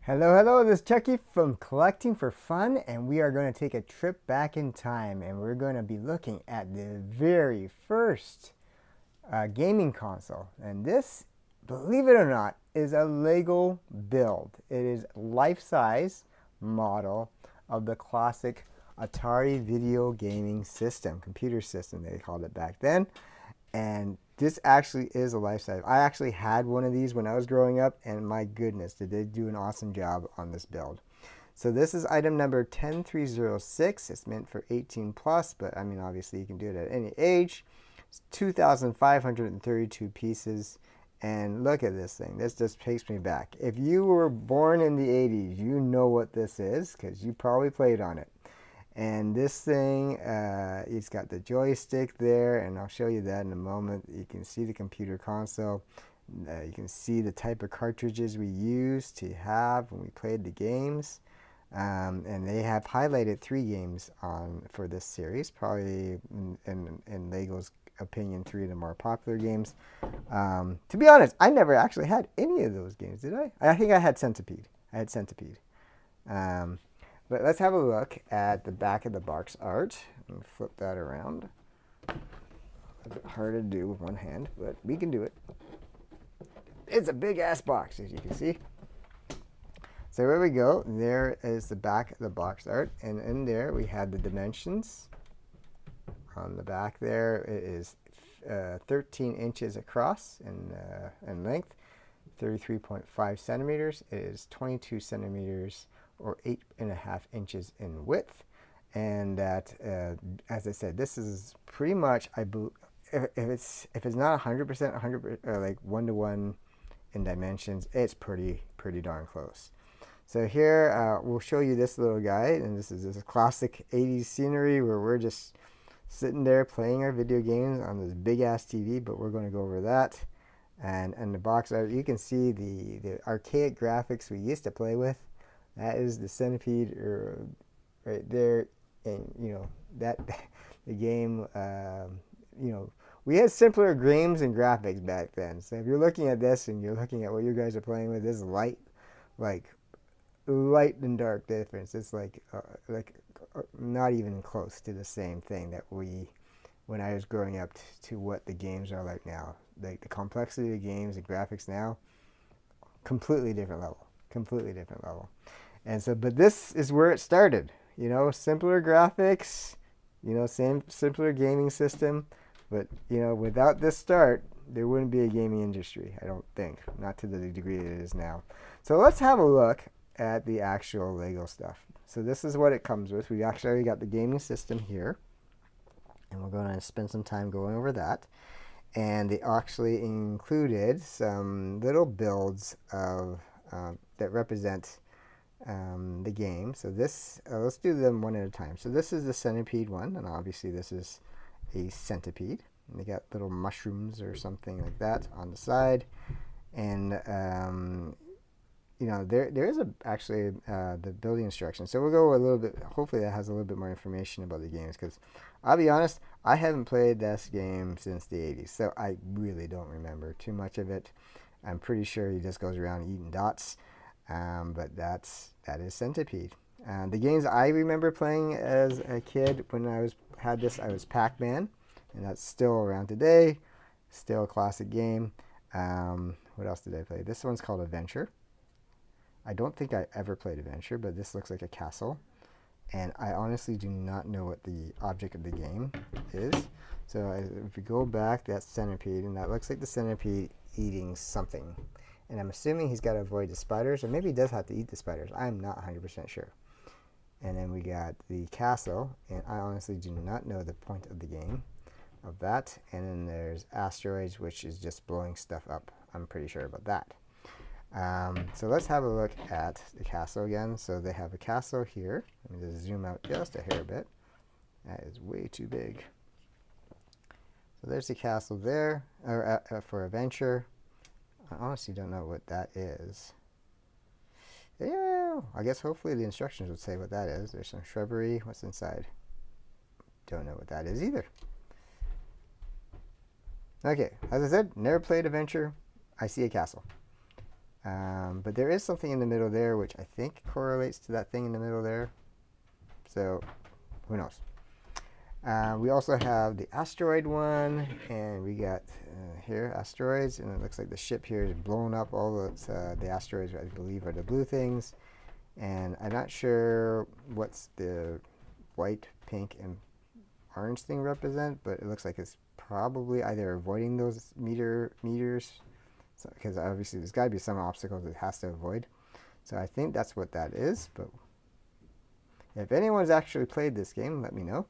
Hello, hello, this is Chucky from Collecting for Fun, and we are going to take a trip back in time, and we're going to be looking at the very first gaming console. And this, believe it or not, is a Lego build. It is life-size model of the classic Atari video gaming system, computer system they called it back then. And this actually is a life-size. I actually had one of these when I was growing up, and my goodness, did they do an awesome job on this build. So this is item number 10306. It's meant for 18 plus, but I mean, obviously you can do it at any age. It's 2,532 pieces. And look at this thing. This just takes me back. If you were born in the 80s, you know what this is because you probably played on it. And this thing, it's got the joystick there, and I'll show you that in a moment. You can see the computer console. You can see the type of cartridges we used to have when we played the games. And they have highlighted 3 games for this series, probably in Lego's opinion, 3 of the more popular games. To be honest, I never actually had any of those games, did I? I think I had Centipede. But let's have a look at the back of the box art. And flip that around. A bit hard to do with one hand, but we can do it. It's a big ass box, as you can see. So there we go. There is the back of the box art, and in there we had the dimensions. On the back there, it is 13 inches across in length, 33.5 centimeters. It is 22 centimeters or 8.5 inches in width. And that, as I said, this is pretty much, if it's not 100%, 100% or like 1-to-1 in dimensions, it's pretty darn close. So here we'll show you this little guy, and this is this classic 80s scenery where we're just sitting there playing our video games on this big ass TV, but we're going to go over that. And in the box art, you can see the archaic graphics we used to play with. That is the Centipede right there, and you know that the game. We had simpler games and graphics back then. So if you're looking at this and you're looking at what you guys are playing with, this is light and dark difference. It's like not even close to the same thing that when I was growing up to what the games are like now. Like the complexity of the games and graphics now, completely different level. And so, but this is where it started. Simpler graphics, simpler gaming system. But, without this start, there wouldn't be a gaming industry, I don't think. Not to the degree it is now. So let's have a look at the actual Lego stuff. So this is what it comes with. We actually got the gaming system here. And we're going to spend some time going over that. And they actually included some little builds that represent the game. So this, let's do them one at a time. So this is the Centipede one, and obviously this is a centipede. And they got little mushrooms or something like that on the side. And there is actually the building instructions. So we'll go a little bit. Hopefully that has a little bit more information about the games, because I'll be honest, I haven't played this game since the 80s, so I really don't remember too much of it. I'm pretty sure he just goes around eating dots, but that is Centipede. The games I remember playing as a kid when I was Pac-Man, and that's still around today, still a classic game. What else did I play? This one's called Adventure. I don't think I ever played Adventure, but this looks like a castle. And I honestly do not know what the object of the game is. So if we go back, that's Centipede, and that looks like the Centipede eating something. And I'm assuming he's got to avoid the spiders, or maybe he does have to eat the spiders. I'm not 100% sure. And then we got the castle, and I honestly do not know the point of the game of that. And then there's asteroids, which is just blowing stuff up. I'm pretty sure about that. So let's have a look at the castle again. So they have a castle here. Let me just zoom out just a hair bit. That is way too big. So there's the castle there for Adventure. I honestly don't know what that is. Yeah, I guess hopefully the instructions would say what that is. There's some shrubbery. What's inside? Don't know what that is either. Okay, as I said, never played Adventure. I see a castle. But there is something in the middle there which I think correlates to that thing in the middle there. So who knows? We also have the asteroid one, and we got here asteroids, and it looks like the ship here is blown up. All the asteroids, I believe, are the blue things, and I'm not sure what's the white, pink, and orange thing represent, but it looks like it's probably either avoiding those meters, because obviously there's got to be some obstacles it has to avoid. So I think that's what that is. But if anyone's actually played this game, let me know.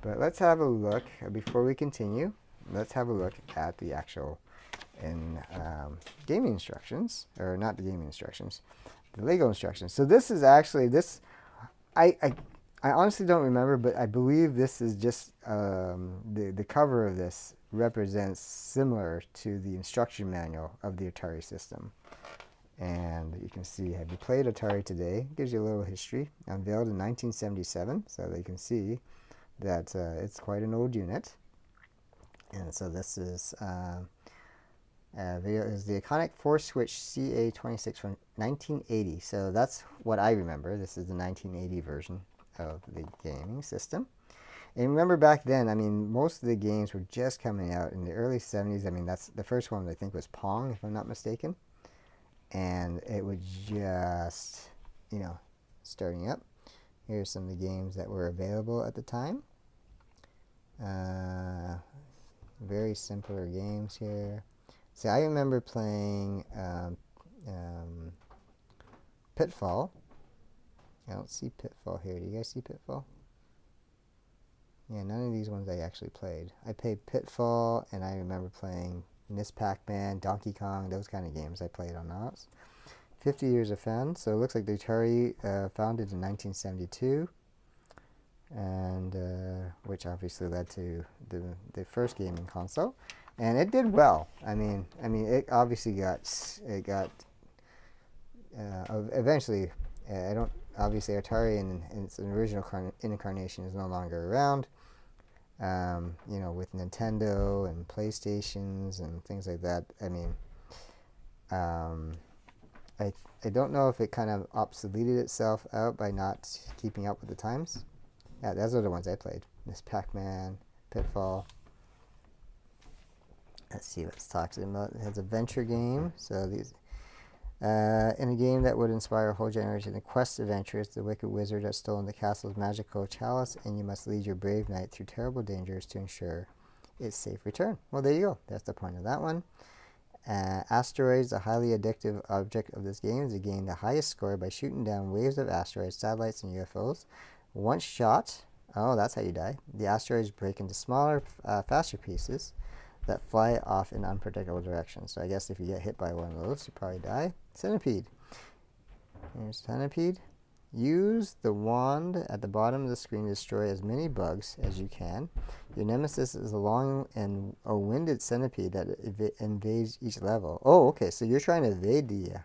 But let's have a look, before we continue, let's have a look at the actual gaming instructions, or not the gaming instructions, the Lego instructions. So this is actually, I honestly don't remember, but I believe this is just, the cover of this represents similar to the instruction manual of the Atari system. And you can see, have you played Atari today? It gives you a little history. Unveiled in 1977, so that you can see that it's quite an old unit. And so this is video is the iconic 4-switch CA26 from 1980. So that's what I remember. This is the 1980 version of the gaming system. And remember back then, I mean, most of the games were just coming out in the early 70s. I mean, that's the first one I think was Pong, if I'm not mistaken. And it was just, starting up. Here's some of the games that were available at the time. Very simpler games here. See, I remember playing Pitfall. I don't see Pitfall here. Do you guys see Pitfall? Yeah, none of these ones I actually played. I played Pitfall, and I remember playing Miss Pac-Man, Donkey Kong, those kind of games I played on those. 50 years of fun. So it looks like the Atari founded in 1972. And which obviously led to the first gaming console, and it did well. I mean, it obviously got eventually. Obviously Atari in its original incarnation is no longer around. With Nintendo and PlayStations and things like that. I mean, I don't know if it kind of obsoleted itself out by not keeping up with the times. Yeah, those are the ones I played. Miss Pac-Man, Pitfall. Let's see what it's talking about. It has a venture game. So these, in a game that would inspire a whole generation, the quest adventures, the wicked wizard has stolen the castle's magical chalice, and you must lead your brave knight through terrible dangers to ensure its safe return. Well, there you go. That's the point of that one. Asteroids, the highly addictive object of this game, is to gain the highest score by shooting down waves of asteroids, satellites, and UFOs. Once shot, oh, that's how you die. The asteroids break into smaller, faster pieces that fly off in unpredictable directions. So I guess if you get hit by one of those, you probably die. Centipede. Here's Centipede. Use the wand at the bottom of the screen to destroy as many bugs as you can. Your nemesis is a long and a winded centipede that invades each level. Oh, okay. So you're trying to evade the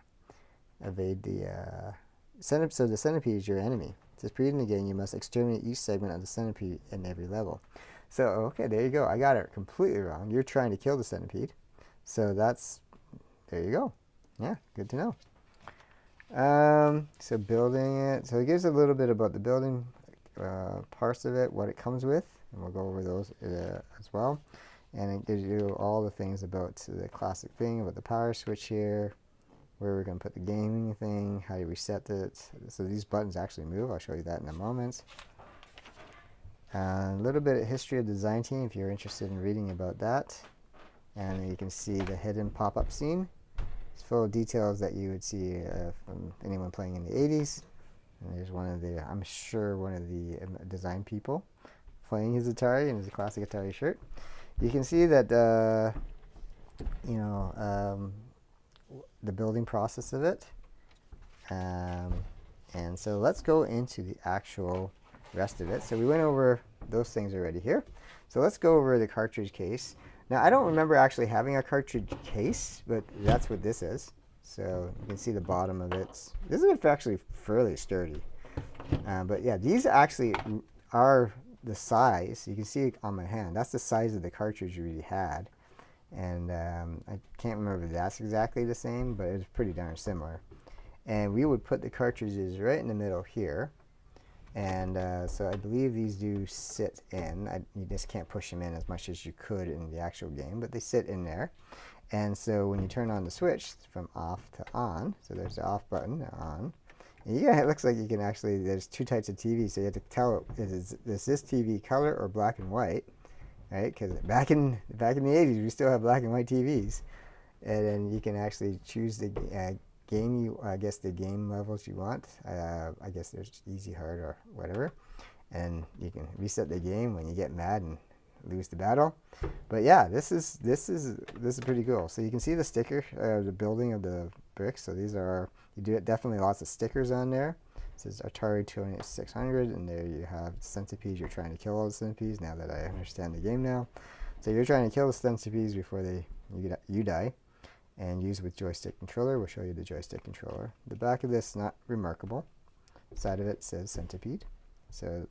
centipede. So the centipede is your enemy. To succeed in the game, you must exterminate each segment of the centipede in every level. So, okay, there you go. I got it completely wrong. You're trying to kill the centipede. So there you go. Yeah, good to know. So building it. So it gives a little bit about the building parts of it, what it comes with, and we'll go over those as well. And it gives you all the things about the classic thing, about the power switch here, where we're going to put the gaming thing, how you reset it. So these buttons actually move. I'll show you that in a moment. A little bit of history of the design team if you're interested in reading about that. And you can see the hidden pop-up scene. It's full of details that you would see from anyone playing in the 80s. And there's I'm sure one of the design people playing his Atari in his classic Atari shirt. You can see that, the building process of it. And so let's go into the actual rest of it. So we went over those things already here. So let's go over the cartridge case. Now I don't remember actually having a cartridge case, but that's what this is. So you can see the bottom of it. This is actually fairly sturdy. But yeah, these actually are the size. You can see it on my hand. That's the size of the cartridge we had. And I can't remember if that's exactly the same, but it's pretty darn similar. And we would put the cartridges right in the middle here. And so I believe these do sit in. You just can't push them in as much as you could in the actual game, but they sit in there. And so when you turn on the switch from off to on, so there's the off button, on. And yeah, it looks like you can actually, there's two types of TV, so you have to tell it, is this TV color or black and white, right? Because back in the 80s, we still have black and white TVs. And then you can actually choose the game I guess the game levels you want. I guess there's easy, hard, or whatever, and you can reset the game when you get mad and lose the battle. But yeah, this is pretty cool. So you can see the sticker, the building of the bricks. So these are, you do it definitely lots of stickers on there. It says Atari 2600, and there you have centipedes. You're trying to kill all the centipedes. Now that I understand the game now, so you're trying to kill the centipedes before you die. And use with joystick controller. We'll show you the joystick controller. The back of this, not remarkable. Side of it says centipede. So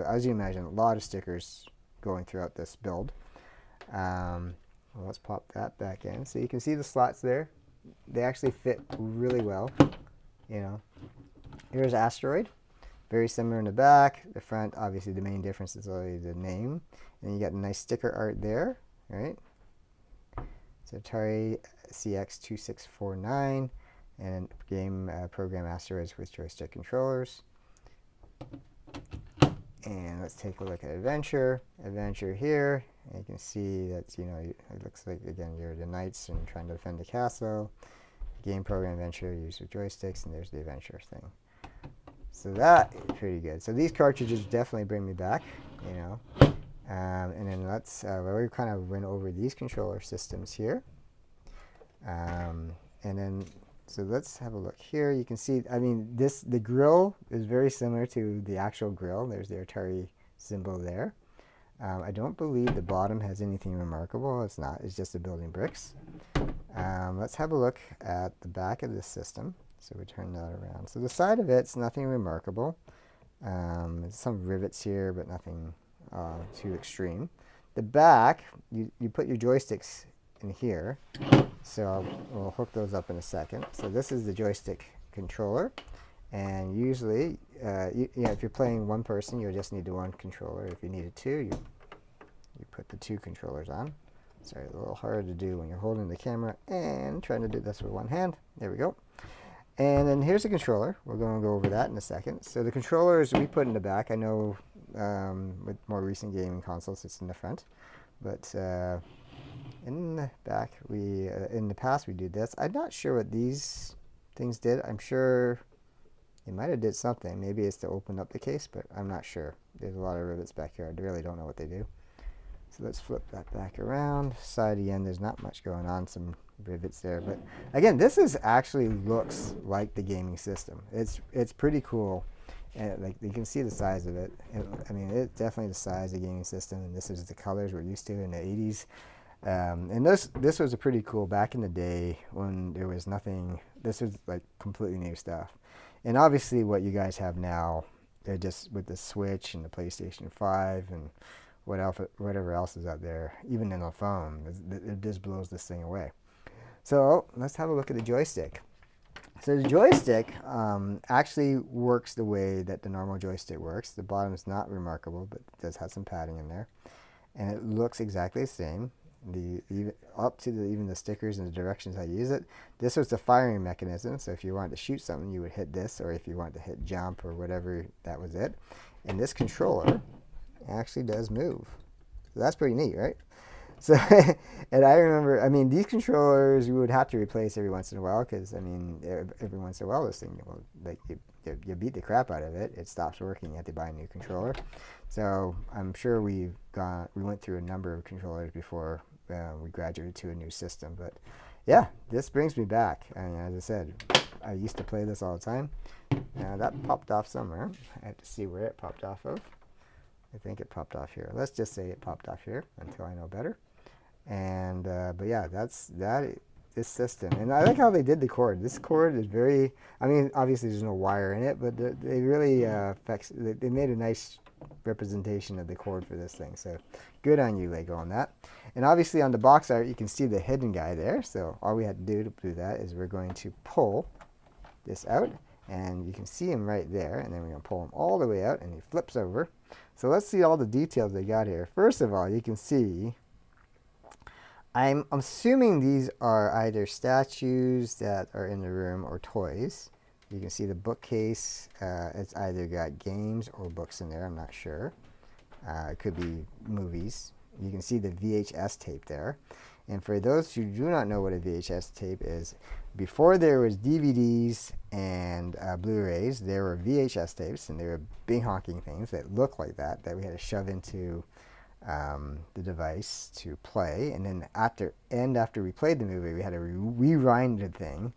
as you imagine, a lot of stickers going throughout this build. Well, let's pop that back in. So you can see the slots there. They actually fit really well. You know, here's Asteroid. Very similar in the back. The front, obviously, the main difference is always the name. And you got a nice sticker art there, right? So Atari CX2649, and game program Asteroids with joystick controllers. And let's take a look at Adventure. Adventure here, and you can see that, you know, it looks like, again, you're the knights and trying to defend the castle. Game program Adventure, use with joysticks, and there's the Adventure thing. So that is pretty good. So these cartridges definitely bring me back, you know. And then let's, we kind of went over these controller systems here. And then, so let's have a look here. You can see, I mean, the grill is very similar to the actual grill. There's the Atari symbol there. I don't believe the bottom has anything remarkable. It's not. It's just the building bricks. Let's have a look at the back of this system. So we turn that around. So the side of it's nothing remarkable. Some rivets here, but nothing too extreme. The back, you put your joysticks in here. So we'll hook those up in a second. So this is the joystick controller. And usually, if you're playing one person, you'll just need the one controller. If you needed two, you put the two controllers on. Sorry, a little hard to do when you're holding the camera and trying to do this with one hand. There we go. And then here's the controller. We're going to go over that in a second. So the controllers we put in the back. I know with more recent gaming consoles, it's in the front. But in the back, in the past, we did this. I'm not sure what these things did. I'm sure they might have did something. Maybe it's to open up the case, but I'm not sure. There's a lot of rivets back here. I really don't know what they do. So let's flip that back around. Side again, there's not much going on. Some rivets there, but again, this is actually looks like the gaming system. It's pretty cool, and like you can see the size of it. I mean, it's definitely the size of the gaming system, and this is the colors we're used to in the 80s. And this was a pretty cool back in the day when there was nothing. This was like completely new stuff, and obviously what you guys have now, they're just with the Switch and the PlayStation 5 and whatever else is out there, even in a phone, it just blows this thing away. So let's have a look at the joystick. So the joystick actually works the way that the normal joystick works. The bottom is not remarkable, but it does have some padding in there, and it looks exactly the same. Up to even the stickers and the directions I use it. This was the firing mechanism, so if you wanted to shoot something, you would hit this, or if you wanted to hit jump or whatever, that was it. And this controller actually does move. So that's pretty neat, right? So, and I remember, I mean, these controllers you would have to replace every once in a while, because, I mean, every once in a while this thing, well, like you beat the crap out of it, it stops working, you have to buy a new controller. So I'm sure we went through a number of controllers before we graduated to a new system. But yeah, this brings me back. And as I said, I used to play this all the time. Now that popped off somewhere. I have to see where it popped off of. I think it popped off here. Let's just say it popped off here until I know better. And but yeah, that this system. And I like how they did the cord. This cord is very, I mean, obviously there's no wire in it, but they really they made a nice representation of the cord for this thing. So good on you, Lego, on that. And obviously on the box art, you can see the hidden guy there. So all we had to do that is we're going to pull this out, and you can see him right there. And then we're going to pull him all the way out, and he flips over. So let's see all the details they got here. First of all, you can see, I'm assuming these are either statues that are in the room or toys. You can see the bookcase. It's either got games or books in there. I'm not sure. It could be movies. You can see the VHS tape there. And for those who do not know what a VHS tape is, before there was DVDs and Blu-rays, there were VHS tapes, and they were big honking things that looked like that we had to shove into the device to play. And then after we played the movie, we had a rewind the thing.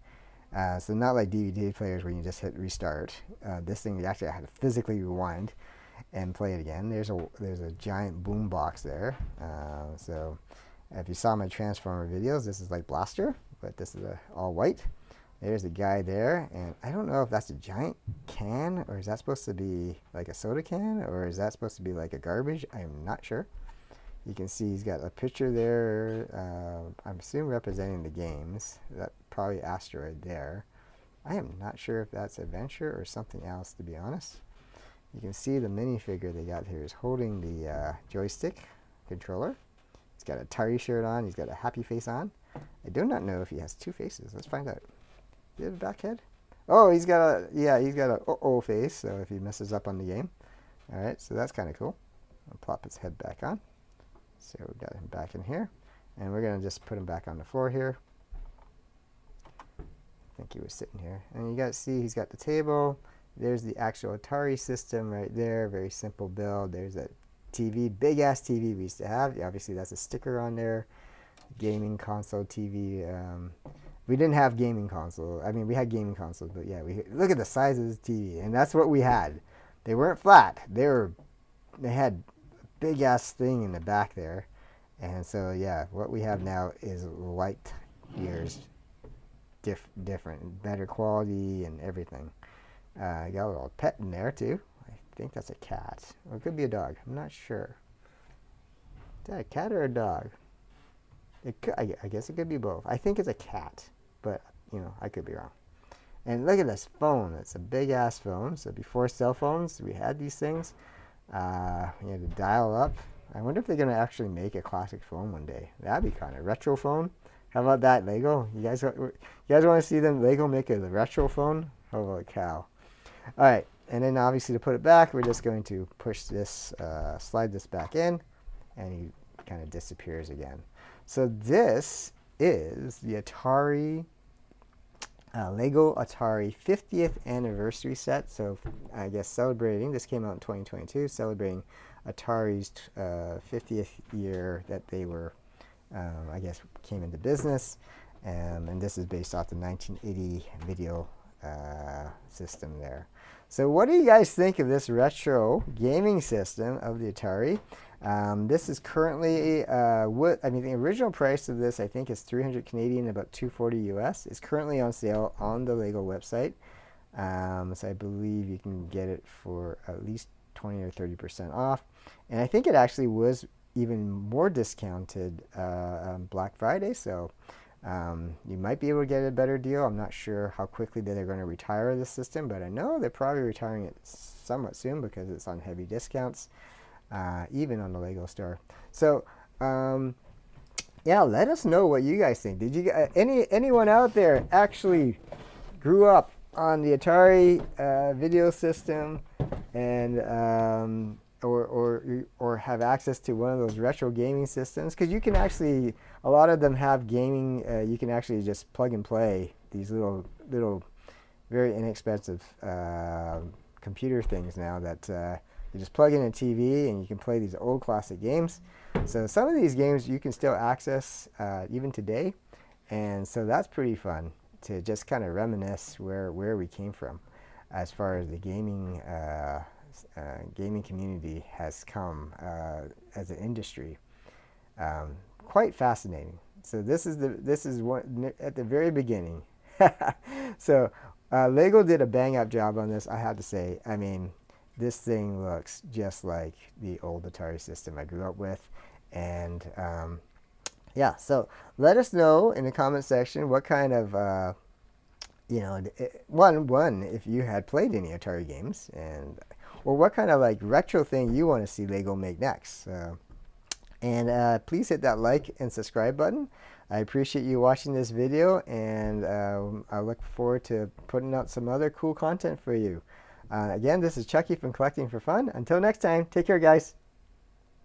So not like DVD players where you just hit restart. This thing you actually had to physically rewind and play it again. There's a giant boom box there. So if you saw my Transformer videos, this is like Blaster, but this is all white. There's a guy there, and I don't know if that's a giant can, or is that supposed to be like a soda can, or is that supposed to be like a garbage? I'm not sure. You can see he's got a picture there, I'm assuming representing the games. That probably Asteroid there. I am not sure if that's Adventure or something else, to be honest. You can see the minifigure they got here is holding the joystick controller. He's got a Atari shirt on. He's got a happy face on. I do not know if he has two faces. Let's find out. Do you have a back head? Oh, he's got a uh-oh face, so if he messes up on the game. Alright, so that's kind of cool. I'll plop his head back on. So we got him back in here. And we're going to just put him back on the floor here. I think he was sitting here. And you guys see he's got the table. There's the actual Atari system right there. Very simple build. There's a TV, big ass TV we used to have. Yeah, obviously that's a sticker on there. Gaming console TV. We didn't have gaming console. I mean, we had gaming consoles, but yeah, look at the size of this TV, and that's what we had. They weren't flat. They had a big ass thing in the back there, and so yeah, what we have now is light years different, better quality and everything. Got a little pet in there too. I think that's a cat, or it could be a dog. I'm not sure. Is that a cat or a dog? I guess it could be both. I think it's a cat, but you know, I could be wrong. And look at this phone. It's a big ass phone. So before cell phones, we had these things. We had to dial up. I wonder if they're gonna actually make a classic phone one day. That'd be kind of retro phone. How about that, Lego? You guys want to see them Lego make a retro phone? Holy cow! All right, and then obviously to put it back, we're just going to push this, slide this back in, and he kind of disappears again. So this is the Atari, Lego Atari 50th anniversary set. So I guess celebrating, this came out in 2022, celebrating Atari's 50th year that they were, I guess, came into business. And this is based off the 1980 video system there. So what do you guys think of this retro gaming system of the Atari? This is currently, the original price of this, I think, is 300 Canadian, about 240 US. It's currently on sale on the Lego website. So I believe you can get it for at least 20 or 30% off. And I think it actually was even more discounted on Black Friday. So you might be able to get a better deal. I'm not sure how quickly they're going to retire this system, but I know they're probably retiring it somewhat soon because it's on heavy discounts. Even on the Lego store. So, yeah, let us know what you guys think. Did you anyone out there actually grew up on the Atari video system, and or have access to one of those retro gaming systems? Because you can actually, a lot of them have gaming. You can actually just plug and play these little very inexpensive computer things now that. You just plug in a TV and you can play these old classic games. So some of these games you can still access even today. And so that's pretty fun to just kind of reminisce where we came from as far as the gaming community has come as an industry. Quite fascinating. So this is one at the very beginning. So Lego did a bang up job on this, I have to say. I mean, this thing looks just like the old Atari system I grew up with, and yeah. So let us know in the comment section what kind of you know, one if you had played any Atari games, and or what kind of like retro thing you want to see Lego make next. And please hit that like and subscribe button. I appreciate you watching this video, and I look forward to putting out some other cool content for you. Again, this is Chucky from Collecting for Fun. Until next time, take care, guys.